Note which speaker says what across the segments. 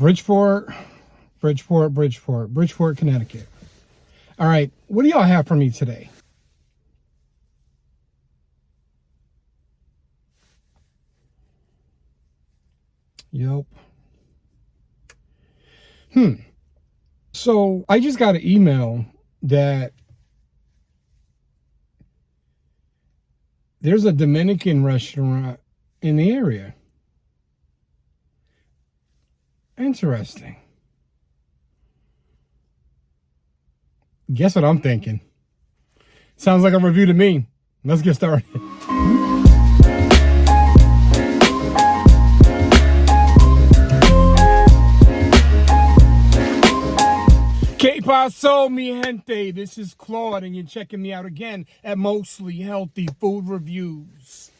Speaker 1: Bridgeport, Bridgeport, Connecticut. All right, what do y'all have for me today? Yep. So I just got an email that there's a Dominican restaurant in the area. Interesting. Guess what I'm thinking? Sounds like a review to me. Let's get started. Que paso, mi gente? This is Claude, and you're checking me out again at Mostly Healthy Food Reviews.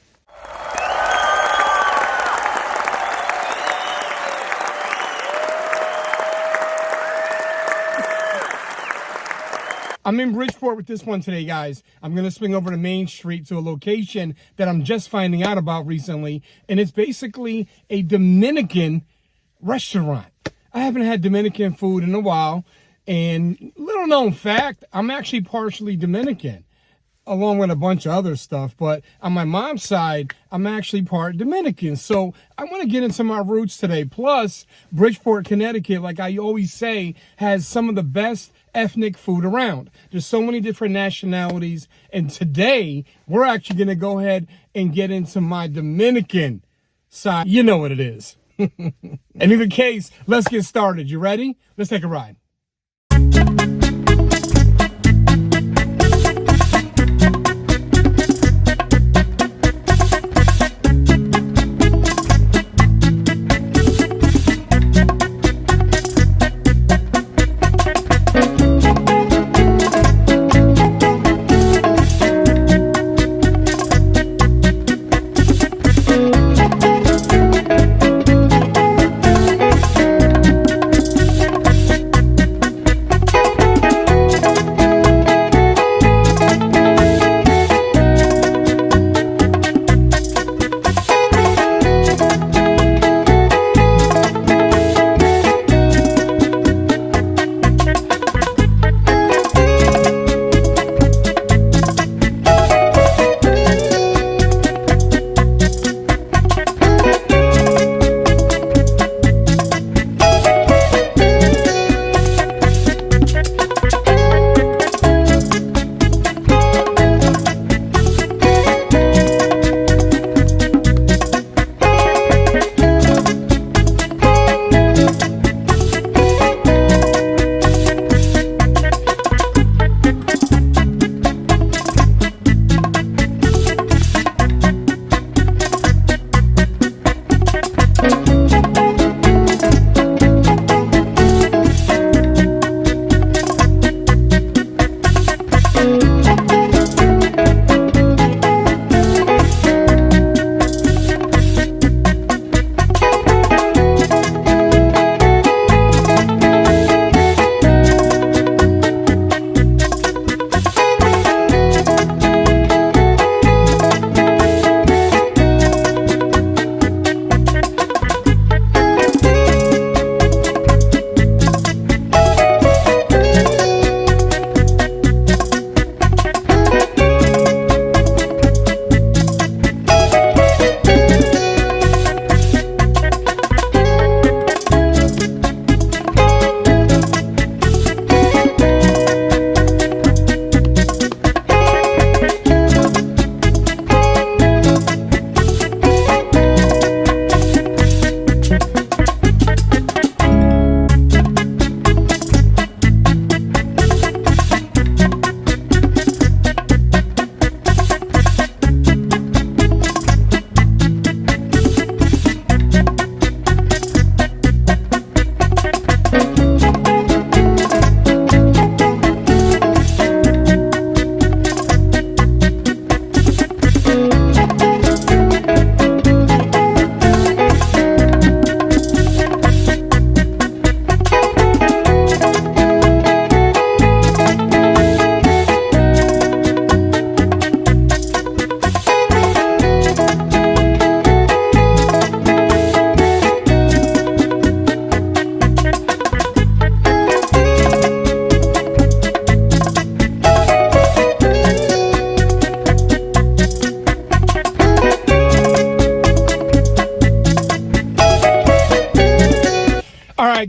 Speaker 1: I'm in Bridgeport with this one today, guys. I'm going to swing over to Main Street to a location that I'm just finding out about recently, and it's basically a Dominican restaurant. I haven't had Dominican food in a while, and little known fact, I'm actually partially Dominican, along with a bunch of other stuff, but on my mom's side, I'm actually part Dominican. So I want to get into my roots today. Plus, Bridgeport, Connecticut, like I always say, has some of the best ethnic food around. There's so many different nationalities, and today we're actually going to go ahead and get into my Dominican side. You know what it is. In either case, let's get started. You ready? Let's take a ride.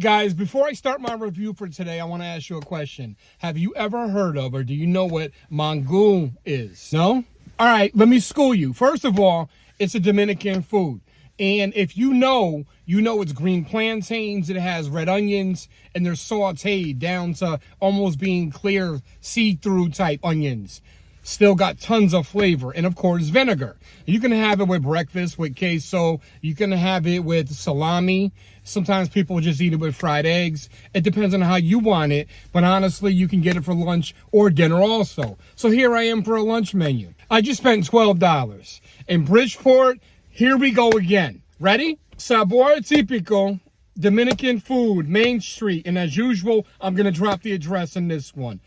Speaker 1: guys, before I start my review for today, I want to ask you a question. Have you ever heard of, or do you know what mango is? No? All right, let me school you. First of all, it's a Dominican food. And if you know it's green plantains, it has red onions, and they're sauteed down to almost being clear, see-through type onions. Still got tons of flavor, and of course vinegar. You can have it with breakfast, with queso. You can have it with salami. Sometimes people just eat it with fried eggs. It depends on how you want it, but honestly, you can get it for lunch or dinner also. So here I am for a lunch menu. I just spent $12. In Bridgeport, here we go again. Ready? Sabor Tipico Dominican food, Main Street, and as usual, I'm gonna drop the address in this one.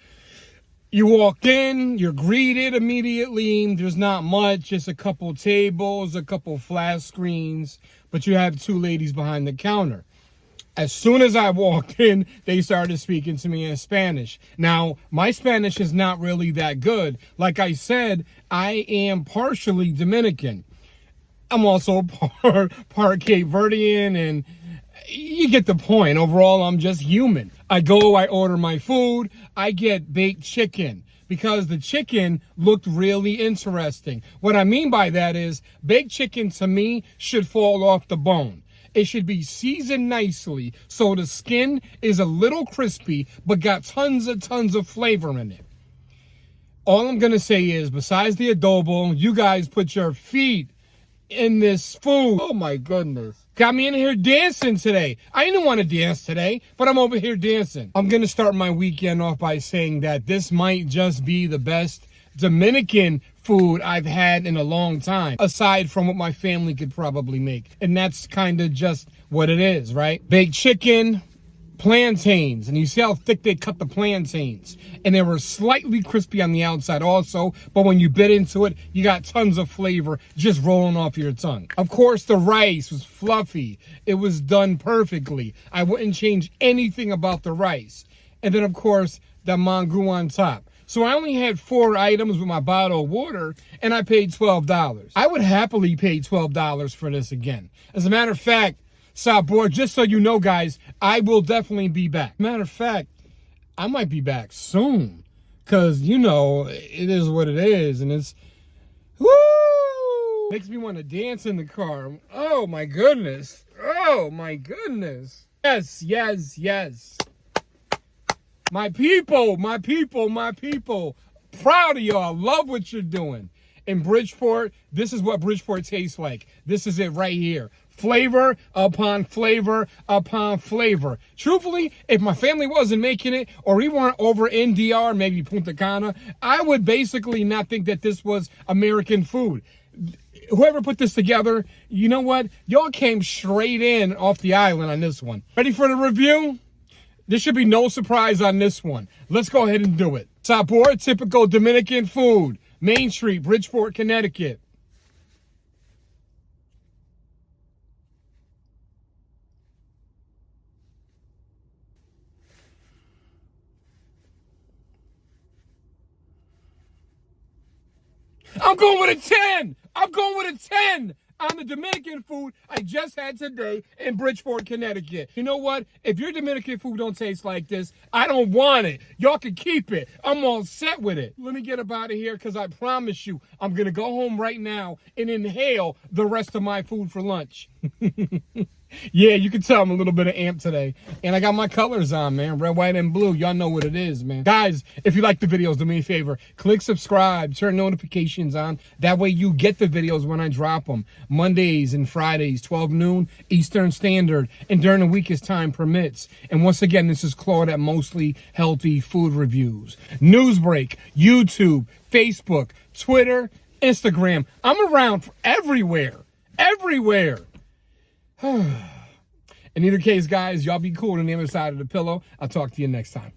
Speaker 1: You walk in, you're greeted immediately. There's not much, just a couple tables, a couple flat screens, but you have two ladies behind the counter. As soon as I walked in, they started speaking to me in Spanish. Now, my Spanish is not really that good. Like I said, I am partially Dominican. I'm also part Cape Verdean, and you get the point. Overall, I'm just human. I order my food. I get baked chicken because the chicken looked really interesting. What I mean by that is baked chicken to me should fall off the bone. It should be seasoned nicely so the skin is a little crispy but got tons of flavor in it. All I'm going to say is, besides the adobo, you guys put your feet in this food. Oh my goodness. Got me in here dancing today. I didn't want to dance today, but I'm over here dancing. I'm going to start my weekend off by saying that this might just be the best Dominican food I've had in a long time, aside from what my family could probably make. And that's kind of just what it is, right? Baked chicken, plantains, and you see how thick they cut the plantains, and they were slightly crispy on the outside also, but when you bit into it, you got tons of flavor just rolling off your tongue. Of course, the rice was fluffy. It was done perfectly. I wouldn't change anything about the rice. And then, of course, the mango on top. So I only had 4 items with my bottle of water, and I paid $12. I would happily pay $12 for this again. As a matter of fact, Sabor, just so you know, guys, I will definitely be back. Matter of fact, I might be back soon. Because, you know, it is what it is. And it's, woo! Makes me want to dance in the car. Oh, my goodness. Oh, my goodness. Yes, yes, yes. My people, my people, my people. Proud of y'all. Love what you're doing. In Bridgeport, this is what Bridgeport tastes like. This is it right here. Flavor upon flavor upon flavor. Truthfully, if my family wasn't making it, or we weren't over in DR, maybe Punta Cana, I would basically not think that this was American food. Whoever put this together, you know what? Y'all came straight in off the island on this one. Ready for the review? There should be no surprise on this one. Let's go ahead and do it. Sabor Tipico Dominican food, Main Street, Bridgeport, Connecticut. I'm going with a 10. I'm going with a 10 on the Dominican food I just had today in Bridgeport, Connecticut. You know what? If your Dominican food don't taste like this, I don't want it. Y'all can keep it. I'm all set with it. Let me get up out of here because I promise you, I'm going to go home right now and inhale the rest of my food for lunch. Yeah, you can tell I'm a little bit of amped today. And I got my colors on, man. Red, white, and blue. Y'all know what it is, man. Guys, if you like the videos, do me a favor. Click subscribe. Turn notifications on. That way you get the videos when I drop them. Mondays and Fridays, 12 noon, Eastern Standard. And during the week as time permits. And once again, this is Claude at Mostly Healthy Food Reviews. Newsbreak, YouTube, Facebook, Twitter, Instagram. I'm around everywhere. Everywhere. In either case, guys, y'all be cool on the other side of the pillow. I'll talk to you next time.